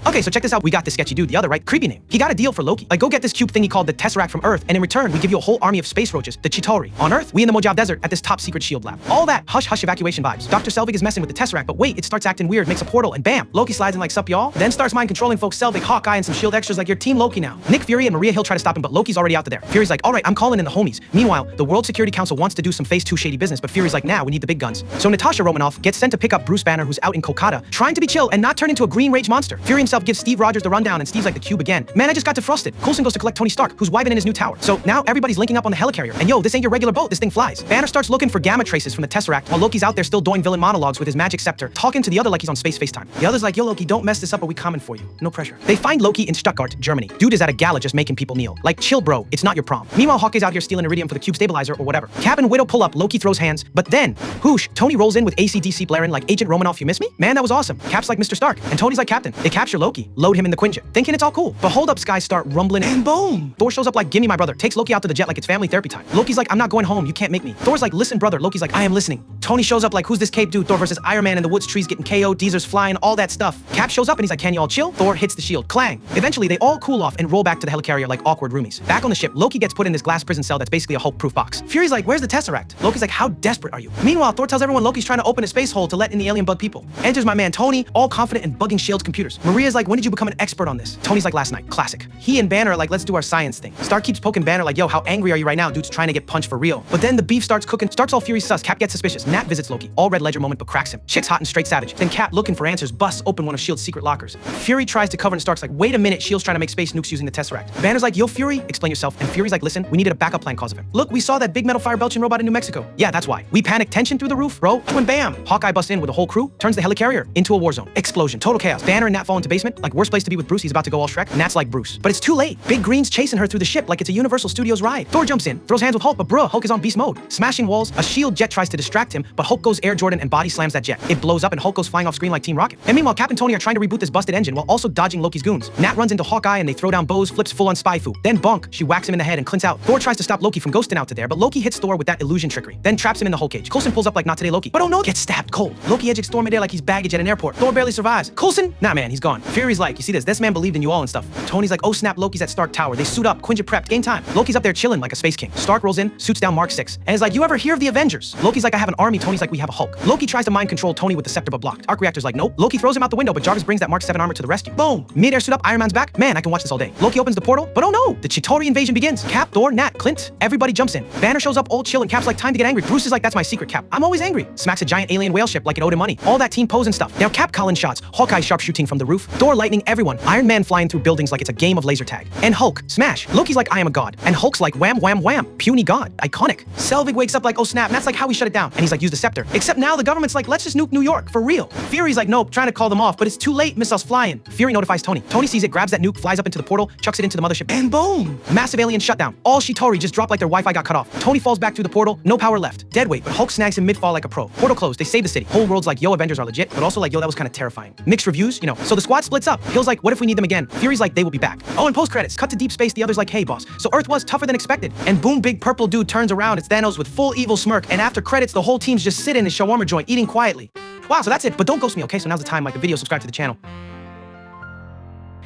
Okay, so check this out. We got this sketchy dude, the other, right? Creepy name. He got a deal for Loki. Like, go get this cube thing he called the Tesseract from Earth, and in return, we give you a whole army of space roaches, the Chitauri. On Earth, we in the Mojave Desert at this top secret shield lab. All that hush-hush evacuation vibes. Dr. Selvig is messing with the Tesseract, but wait, it starts acting weird, makes a portal, and bam, Loki slides in like, sup y'all? Then starts mind-controlling folks Selvig, Hawkeye, and some shield extras like your team Loki now. Nick Fury and Maria Hill try to stop him, but Loki's already out there. Fury's like, alright, I'm calling in the homies. Meanwhile, the World Security Council wants to do some Phase 2 shady business, but Fury's like, nah, we need the big guns. So Natasha Romanoff gets sent to pick up Bruce Banner, who's out in Kolkata, trying to be chill and not turn into a green rage monster. Fury himself gives Steve Rogers the rundown, and Steve's like, the cube again. Man, I just got defrosted. Coulson goes to collect Tony Stark, who's wiping in his new tower. So now everybody's linking up on the helicarrier, and yo, this ain't your regular boat, this thing flies. Banner starts looking for gamma traces from the Tesseract, while Loki's out there still doing villain monologues with his magic scepter, talking to the other like he's on space FaceTime. The other's like, yo Loki, don't mess this up or we coming for you. No pressure. They find Loki in Stuttgart, Germany. Dude is at a gala just making people kneel. Like, chill bro, it's not your prom. Meanwhile, Hawkeye's out here stealing iridium for the cube stabilizer or whatever. Cap and Widow pull up, Loki throws hands, but then, whoosh, Tony rolls in with AC/DC blaring like, Agent Romanoff, you miss me? Man, that was awesome. Cap's like Mr. Stark, and Tony's like Captain. They capture Loki, load him in the Quinjet, thinking it's all cool. But hold up, skies start rumbling, and boom! Thor shows up like, gimme my brother, takes Loki out to the jet like it's family therapy time. Loki's like, I'm not going home, you can't make me. Thor's like, listen brother. Loki's like, I am listening. Tony shows up like, who's this cape dude? Thor versus Iron Man in the woods, trees getting KO'd, Deezer's flying, all that stuff. Cap shows up and he's like, can you all chill? Thor hits the shield, clang. Eventually, they all cool off and roll back to the helicarrier like awkward roomies. Back on the ship, Loki gets put in this glass prison cell that's basically a Hulk-proof box. Fury's like, where's the Tesseract? Loki's like, how desperate are you? Meanwhile, Thor tells everyone Loki's trying to open a space hole to let in the alien bug people. Enters my man Tony, all confident and bugging S.H.I.E.L.D.'s computers. Maria's like, when did you become an expert on this? Tony's like, last night, classic. He and Banner are like, let's do our science thing. Stark keeps poking Banner like, yo, how angry are you right now? Dude's trying to get punched for real. But then the beef starts cooking. Stark's all Fury's sus. Cap gets suspicious. Nat visits Loki. All Red Ledger moment, but cracks him. Chick's hot and straight savage. Then Cap, looking for answers, busts open one of S.H.I.E.L.D.'s secret lockers. Fury tries to cover and Stark's like, wait a minute, S.H.I.E.L.D''s trying to make space nukes using the Tesseract. Banner's like, yo, Fury, explain yourself. And Fury's like, listen, we needed a backup plan cause of him. Look, we saw that big metal fire belching robot in New Mexico. Yeah, that's why. We panicked, tension through the roof, bro. When bam, Hawkeye busts in with a whole crew, turns the helicarrier into a war zone. Explosion, total chaos. Banner and Nat fall into basement, like worst place to be with Bruce, he's about to go all Shrek. Nat's like, Bruce. But it's too late. Big Green's chasing her through the ship like it's a Universal Studios ride. Thor jumps in, throws hands with Hulk, but bruh, Hulk is on beast mode. Smashing walls, a S.H.I.E.L.D. jet tries to distract him, but Hulk goes Air Jordan and body slams that jet. It blows up and Hulk goes flying off screen like Team Rocket. And meanwhile, Cap and Tony are trying to reboot this busted engine while also dodging Loki's goons. Nat runs into Hawkeye and they throw down bows, flips full on spy foo. Then bonk, she whacks him in the head and clints out. Thor tries to stop Loki from ghosting out to there, but Loki hits Thor with that illusion trickery. Then traps him in the Hulk cage. Coulson pulls up like, not today Loki. But oh no, gets stabbed cold. Loki ejects Thor midair like he's baggage at an airport. Thor barely survives. Coulson? Nah man, he's gone. Fury's like, you see this man believed in you all and stuff. Tony's like, oh snap, Loki's at Stark Tower. They suit up, Quinjet prepped, game time. Loki's up there chilling like a space king. Stark rolls in, suits down Mark 6, and is like, you ever hear of the Avengers? Loki's like, I have an army. Tony's like, we have a Hulk. Loki tries to mind control Tony with the scepter but blocked. Arc Reactor's like, nope. Loki throws him out the window, but Jarvis brings that Mark 7 armor to the rescue. Boom! Mid-air suit up, Iron Man's back. Man, I can watch this all day. Loki opens the portal, but oh no! The Chitauri invasion begins. Cap, Thor, Nat, Clint, everybody jumps in. Banner shows up, old chill, and Cap's like, time to get angry. Bruce is like, that's my secret, Cap. I'm always angry. Smacks a giant alien whale ship like it owed him money. All that team pose and stuff. Now Cap Collins shots, Hawkeye sharpshooting from the roof, Thor lightning everyone, Iron Man flying through buildings like it's a game of laser tag. And Hulk, smash. Loki's like, I am a god. And Hulk's like, wham, wham, wham. Puny god. Iconic. Selvig wakes up like, oh snap, and that's like how we shut it down. And he's like, use the scepter. Except now the government's like, let's just nuke New York, for real. Fury's like, nope, trying to call them off, but it's too late, missiles flying. Fury notifies Tony. Tony sees it, grabs that nuke, flies up into the portal, chucks it into the mothership, and boom! Massive alien shutdown. All Chitauri just dropped like their Wi-Fi got cut off. Tony falls back through the portal, no power left. Dead weight, but Hulk snags him mid-fall like a pro. Portal closed, they save the city. Whole world's like, yo, Avengers are legit, but also like, yo, that was kind of terrifying. Mixed reviews, you know. So the squad splits up. Hill's like, what if we need them again? Fury's like, they will be back. Oh, and post-credits, cut to deep space, the other's like, hey, boss. So Earth was tougher than expected. And boom, big purple dude turns around, it's Thanos with full evil smirk, and after credits, the whole team's just sitting in his shawarma joint, eating quietly. Wow, so that's it, but don't ghost me, okay? So now's the time, like the video, subscribe to the channel.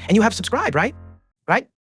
And you have subscribed, right? Right?